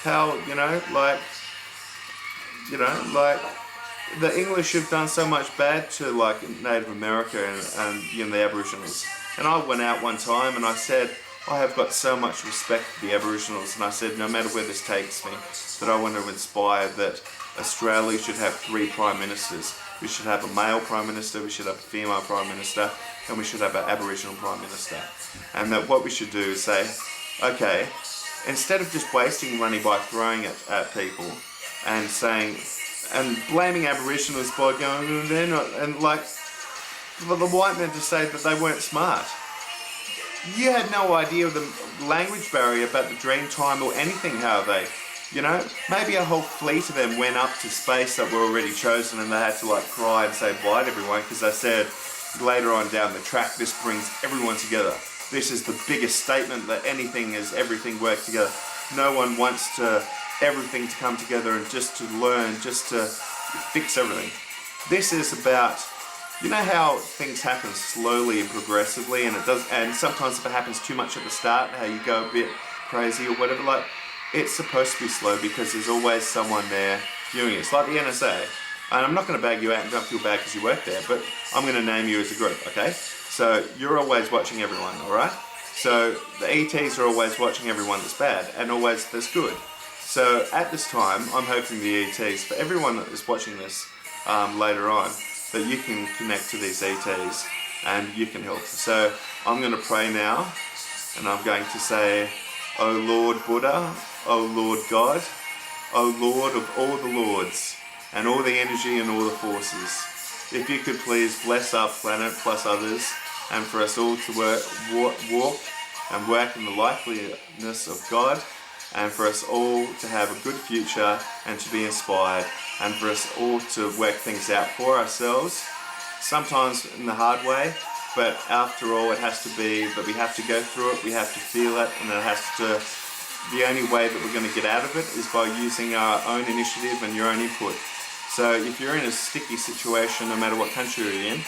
how, like the English have done so much bad to like Native America and the Aboriginals. And I went out one time and I said, I have got so much respect for the Aboriginals, and I said, no matter where this takes me, that I want to inspire that Australia should have 3 prime ministers. We should have a male prime minister, we should have a female prime minister, and we should have an Aboriginal prime minister. And that what we should do is say, okay, instead of just wasting money by throwing it at people and saying, and blaming Aboriginals by going, they're not, and like, for the white men to say that they weren't smart. You had no idea of the language barrier about the dream time or anything, how they, maybe a whole fleet of them went up to space that were already chosen and they had to like cry and say bye to everyone because they said later on down the track, this brings everyone together. This is the biggest statement that anything is everything work together. No one wants everything to come together and just to learn, just to fix everything. This is about, how things happen slowly and progressively, and and sometimes if it happens too much at the start, how you go a bit crazy or whatever, like it's supposed to be slow because there's always someone there viewing it. It's like the NSA, and I'm not going to bag you out and don't feel bad because you work there, but I'm going to name you as a group, okay? So you're always watching everyone, alright? So the ETs are always watching everyone that's bad and always that's good. So at this time, I'm hoping the ETs, for everyone that is watching this later on, that you can connect to these ETs and you can help. So I'm going to pray now, and I'm going to say, O Lord Buddha, O Lord God, O Lord of all the lords, and all the energy and all the forces, if you could please bless our planet plus others, and for us all to walk and work in the likeliness of God, and for us all to have a good future and to be inspired, and for us all to work things out for ourselves, sometimes in the hard way, but after all it has to be that we have to go through it, we have to feel it, and it has to, the only way that we're going to get out of it is by using our own initiative and your own input. So if you're in a sticky situation, no matter what country you're in,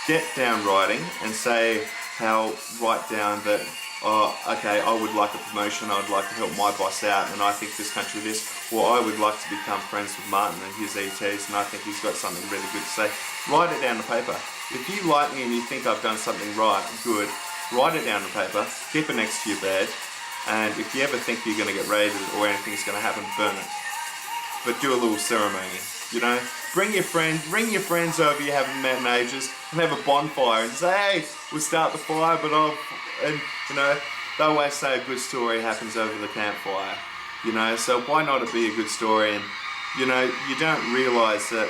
get down writing and say write down that, oh, okay, I would like a promotion, I would like to help my boss out, and I think this country this, or I would like to become friends with Martin and his ETs, and I think he's got something really good to say. Write it down on paper. If you like me and you think I've done something right, good, write it down on paper, keep it next to your bed, and if you ever think you're going to get raided or anything's going to happen, burn it. But do a little ceremony, Bring your friends over you haven't met in ages, and have a bonfire and say, hey, we'll start the fire, but they always say a good story happens over the campfire, so why not it be a good story? And you don't realise that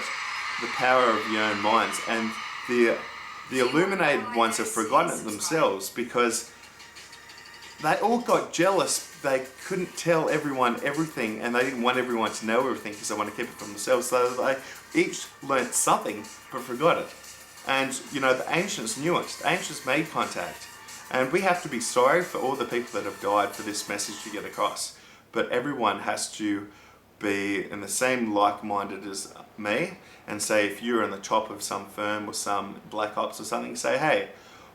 the power of your own minds, and the illuminated ones have forgotten it themselves because they all got jealous. They couldn't tell everyone everything, and they didn't want everyone to know everything because they want to keep it from themselves, so they each learnt something but forgot it. And the ancients knew it. The ancients made contact. And we have to be sorry for all the people that have died for this message to get across. But everyone has to be in the same like-minded as me and say, if you're in the top of some firm or some black ops or something, say, hey,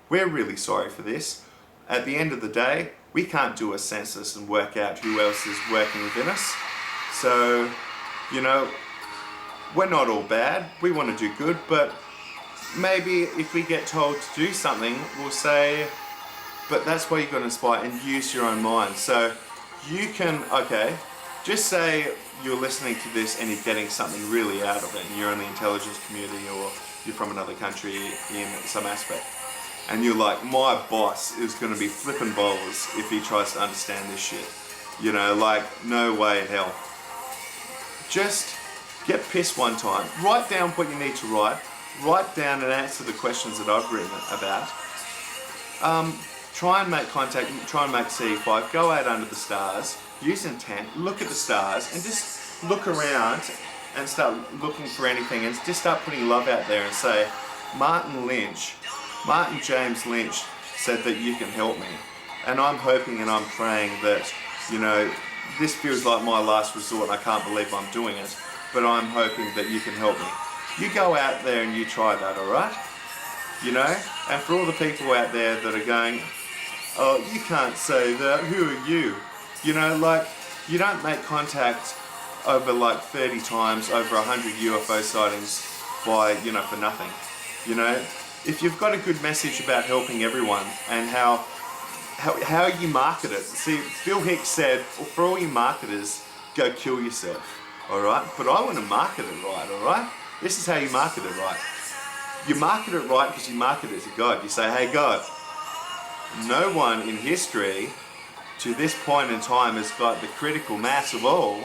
we're really sorry for this. At the end of the day, we can't do a census and work out who else is working within us. So, we're not all bad. We want to do good, but maybe if we get told to do something, we'll say, but that's why you've got to inspire and use your own mind. So you can, just say you're listening to this and you're getting something really out of it, and you're in the intelligence community or you're from another country in some aspect. And you're like, my boss is going to be flipping bowlers if he tries to understand this shit. No way in hell. Just get pissed one time. Write down what you need to write. Write down and answer the questions that I've written about. Try and make contact, try and make CE-5, go out under the stars, use intent, look at the stars, and just look around and start looking for anything, and just start putting love out there and say, Martin James Lynch said that you can help me. And I'm hoping and I'm praying that, this feels like my last resort and I can't believe I'm doing it, but I'm hoping that you can help me. You go out there and you try that, alright? And for all the people out there that are going, oh, you can't say that, who are you? You don't make contact over like 30 times, over 100 UFO sightings by, for nothing. If you've got a good message about helping everyone and how you market it. See, Bill Hicks said, well, for all you marketers, go kill yourself, alright? But I want to market it right, alright? This is how you market it right. You market it right because you market it to God. You say, hey God, no one in history to this point in time has got the critical mass of all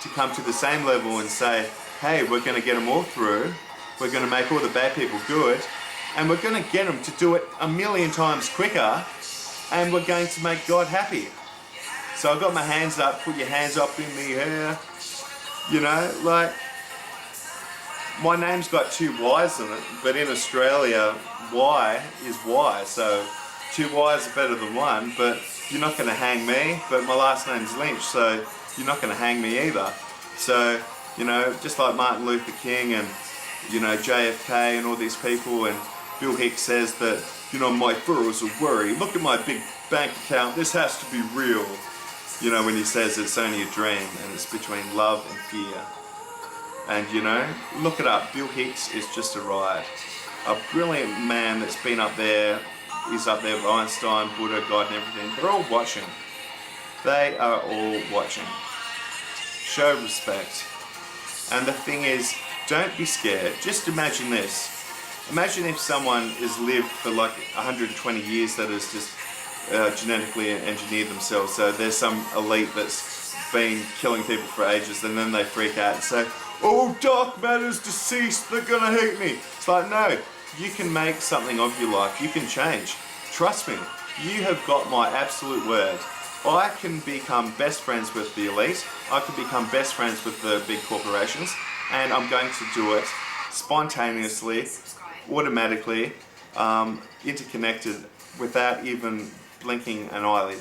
to come to the same level and say, hey, we're going to get them all through, we're going to make all the bad people good, and we're going to get them to do it 1,000,000 times quicker, and we're going to make God happy. So I've got my hands up, put your hands up in the air, like, my name's got 2 Y's in it, but in Australia, Y is Y, so 2 Y's are better than 1, but you're not going to hang me, but my last name's Lynch, so you're not going to hang me either. So, just like Martin Luther King and, JFK and all these people, and Bill Hicks says that, my furrows are worry, look at my big bank account, this has to be real. When he says it's only a dream and it's between love and fear. And look it up, Bill Hicks is just a ride. A brilliant man that's been up there, he's up there with Einstein, Buddha, God and everything. They're all watching. They are all watching. Show respect. And the thing is, don't be scared. Just imagine this. Imagine if someone has lived for like 120 years that has just genetically engineered themselves. So there's some elite that's been killing people for ages, and then they freak out and say, oh, dark matter's deceased, they're gonna hate me. It's like, no, you can make something of your life, you can change. Trust me, you have got my absolute word. I can become best friends with the elite, I can become best friends with the big corporations, and I'm going to do it spontaneously, automatically, interconnected, without even blinking an eyelid.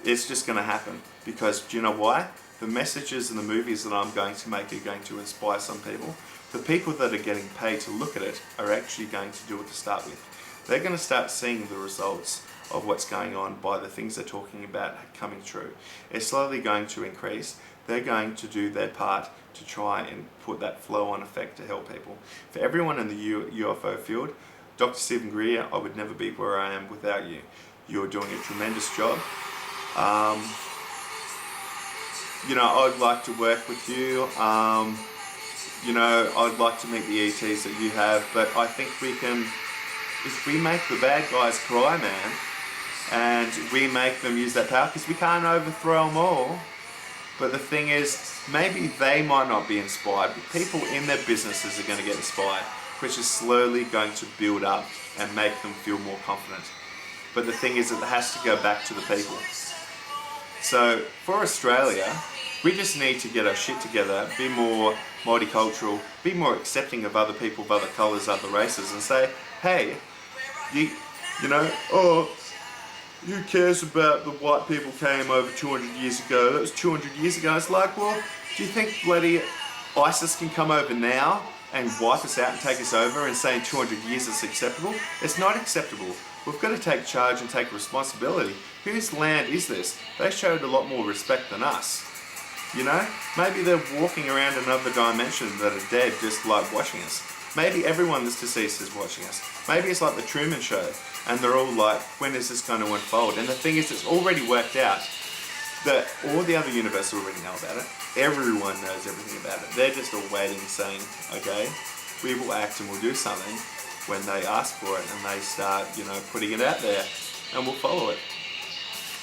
It's just going to happen, because do you know why? The messages and the movies that I'm going to make are going to inspire some people. The people that are getting paid to look at it are actually going to do it to start with. They're going to start seeing the results of what's going on by the things they're talking about coming true. It's slowly going to increase. They're going to do their part to try and put that flow-on effect to help people. For everyone in the UFO field, Dr. Stephen Greer, I would never be where I am without you. You're doing a tremendous job. I'd like to work with you. I'd like to meet the ETs that you have, but I think we can, if we make the bad guys cry, man, and we make them use that power, because we can't overthrow them all. But the thing is, maybe they might not be inspired, but people in their businesses are going to get inspired, which is slowly going to build up and make them feel more confident. But the thing is, it has to go back to the people. So for Australia, we just need to get our shit together, be more multicultural, be more accepting of other people, of other colours, other races, and say, hey, who cares about the white people came over 200 years ago? That was 200 years ago. It's like, well, do you think bloody ISIS can come over now and wipe us out and take us over and say in 200 years it's acceptable? It's not acceptable. We've got to take charge and take responsibility. Whose land is this? They showed a lot more respect than us. Maybe they're walking around another dimension that are dead just like watching us. Maybe everyone that's deceased is watching us. Maybe it's like the Truman Show, and they're all like, when is this going to unfold? And the thing is, it's already worked out that all the other universes already know about it. Everyone knows everything about it. They're just all waiting, saying, okay, we will act and we'll do something when they ask for it, and they start, putting it out there, and we'll follow it.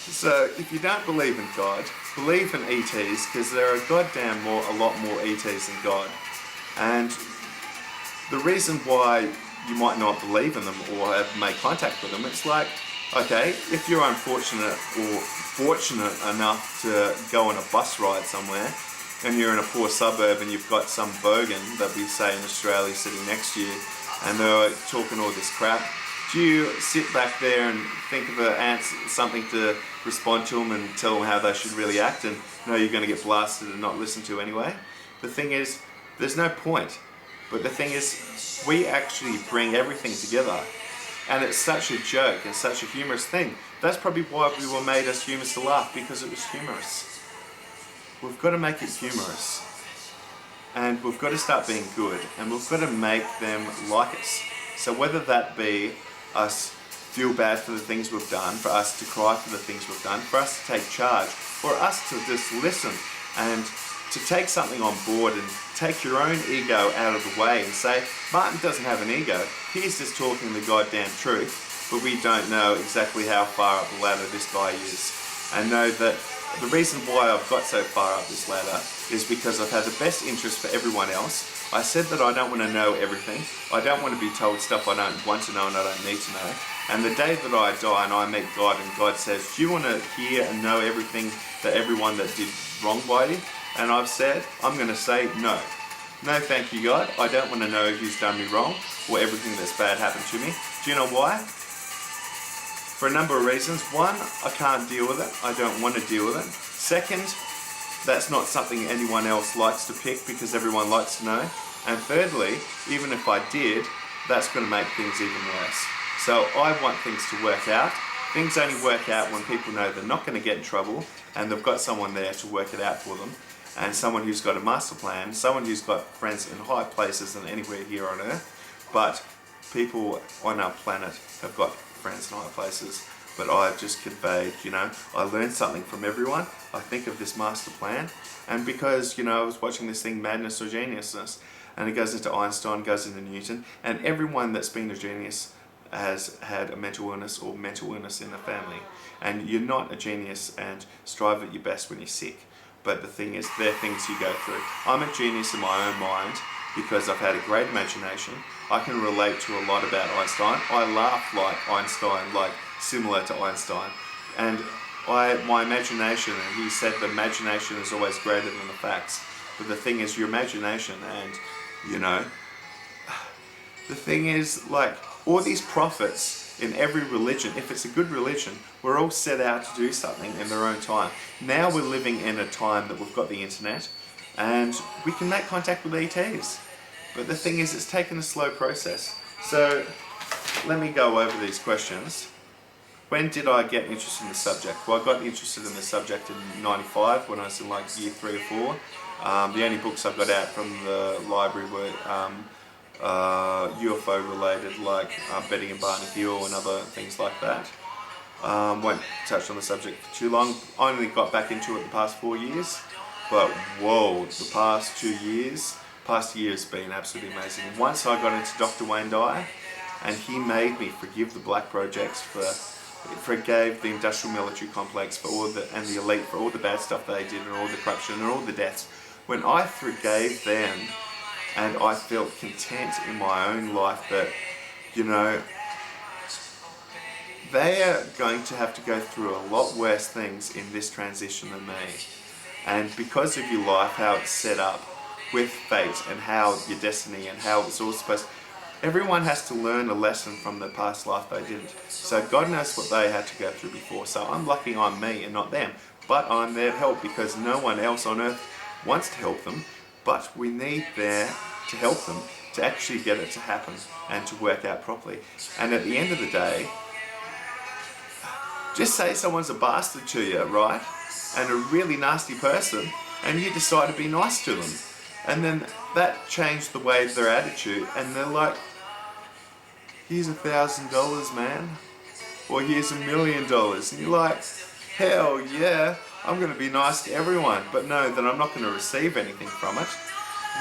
So if you don't believe in God, believe in ETs, because there are a lot more ETs than God. And the reason why you might not believe in them or have made contact with them, it's like, okay, if you're unfortunate or fortunate enough to go on a bus ride somewhere, and you're in a poor suburb and you've got some bogan that we say in Australia sitting next to you, and they're talking all this crap, do you sit back there and think of something to respond to them and tell them how they should really act, and know you're going to get blasted and not listened to anyway? The thing is, there's no point. But the thing is, we actually bring everything together, and it's such a joke and such a humorous thing. That's probably why we were made as humans to laugh, because it was humorous. we've got to make it humorous. And we've got to start being good, and we've got to make them like us. So whether that be us feel bad for the things we've done, for us to cry for the things we've done, for us to take charge, or us to just listen and to take something on board and take your own ego out of the way and say, Martin doesn't have an ego, he's just talking the goddamn truth, but we don't know exactly how far up the ladder this guy is. And know that the reason why I've got so far up this ladder is because I've had the best interest for everyone else. I said that I don't want to know everything. I don't want to be told stuff I don't want to know and I don't need to know. And the day that I die and I meet God and God says, do you want to hear and know everything that everyone that did wrong by you? And I've said, I'm going to say no. No thank you, God. I don't want to know who's done me wrong or everything that's bad happened to me. Do you know why? For a number of reasons. One, I can't deal with it. I don't want to deal with it. Second, that's not something anyone else likes to pick because everyone likes to know. And thirdly, even if I did, that's going to make things even worse. So I want things to work out. Things only work out when people know they're not going to get in trouble and they've got someone there to work it out for them. And someone who's got a master plan, someone who's got friends in higher places than anywhere here on earth. But people on our planet have got friends in higher places. But I've just conveyed, I learned something from everyone. I think of this master plan. And because, I was watching this thing, Madness or Geniusness, and it goes into Einstein, goes into Newton, and everyone that's been a genius has had a mental illness or mental illness in the family. And you're not a genius and strive at your best when you're sick. But the thing is, they're things you go through. I'm a genius in my own mind because I've had a great imagination. I can relate to a lot about Einstein. I laugh like Einstein, like similar to Einstein. And my imagination, and he said the imagination is always greater than the facts. But the thing is, your imagination and, the thing is, like, all these prophets in every religion, if it's a good religion, we're all set out to do something in their own time. Now we're living in a time that we've got the internet and we can make contact with ETs. But the thing is, it's taken a slow process. So let me go over these questions. When did I get interested in the subject? Well, I got interested in the subject in '95 when I was in like year 3 or 4. The only books I got out from the library were UFO related, like Betty and Barney Hill and other things like that. Won't touch on the subject for too long. I only got back into it the past 4 years, but whoa, the past year has been absolutely amazing. Once I got into Dr. Wayne Dyer, and he made me forgive the black projects forgave the industrial military complex for all and the elite for all the bad stuff they did and all the corruption and all the deaths. When I forgave them, and I felt content in my own life that, they are going to have to go through a lot worse things in this transition than me. And because of your life, how it's set up with fate and how your destiny and how it's all supposed to, everyone has to learn a lesson from the past life they didn't. So God knows what they had to go through before. So I'm lucky I'm me and not them. But I'm there to help because no one else on earth wants to help them. But we need there to help them to actually get it to happen and to work out properly. And at the end of the day, just say someone's a bastard to you, right? And a really nasty person, and you decide to be nice to them. And then that changed the way their attitude, and they're like, here's $1,000, man. Or here's $1 million. And you're like, hell yeah, I'm going to be nice to everyone, but know that I'm not going to receive anything from it.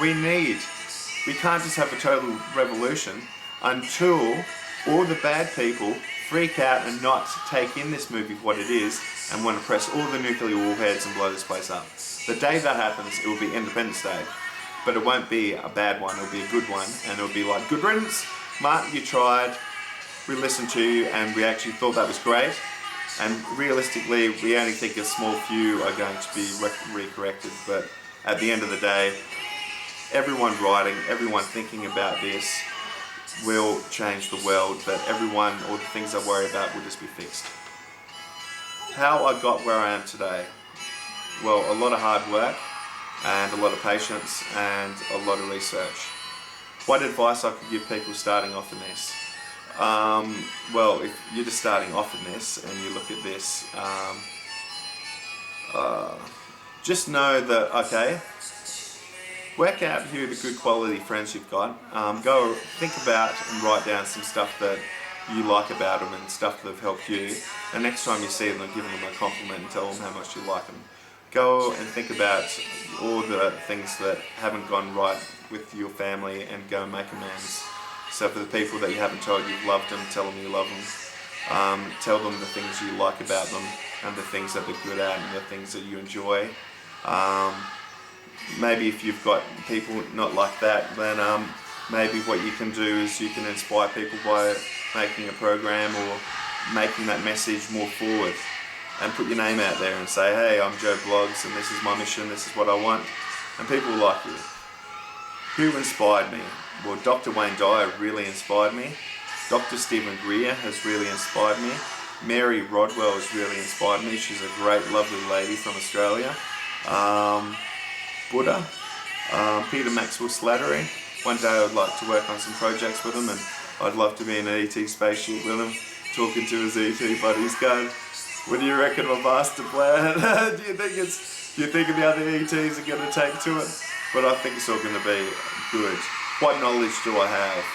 We can't just have a total revolution until all the bad people freak out and not take in this movie for what it is and want to press all the nuclear warheads and blow this place up. The day that happens, it will be Independence Day. But it won't be a bad one, it'll be a good one, and it'll be like, good riddance, Martin, you tried, we listened to you, and we actually thought that was great. And realistically, we only think a small few are going to be recorrected, but at the end of the day, everyone writing, everyone thinking about this will change the world, that everyone, all the things I worry about will just be fixed. How I got where I am today? Well, a lot of hard work, and a lot of patience, and a lot of research. What advice I could give people starting off in this? Well, if you're just starting off in this and you look at this, just know that, okay, work out who the good quality friends you've got. Go think about and write down some stuff that you like about them and stuff that have helped you. And next time you see them, give them a compliment and tell them how much you like them. Go and think about all the things that haven't gone right with your family and go and make amends. So for the people that you haven't told you've loved them, tell them you love them. Tell them the things you like about them and the things that they're good at and the things that you enjoy. Maybe if you've got people not like that, then maybe what you can do is you can inspire people by making a program or making that message more forward and put your name out there and say, hey, I'm Joe Blogs and this is my mission, this is what I want, and people will like you. Who inspired me? Well, Dr. Wayne Dyer really inspired me. Dr. Stephen Greer has really inspired me. Mary Rodwell has really inspired me. She's a great, lovely lady from Australia. Buddha, Peter Maxwell Slattery. One day I'd like to work on some projects with him, and I'd love to be in an ET spaceship with him, talking to his ET buddies going, what do you reckon of a master plan? do you think the other ETs are going to take to it? But I think it's all going to be good. What knowledge do I have?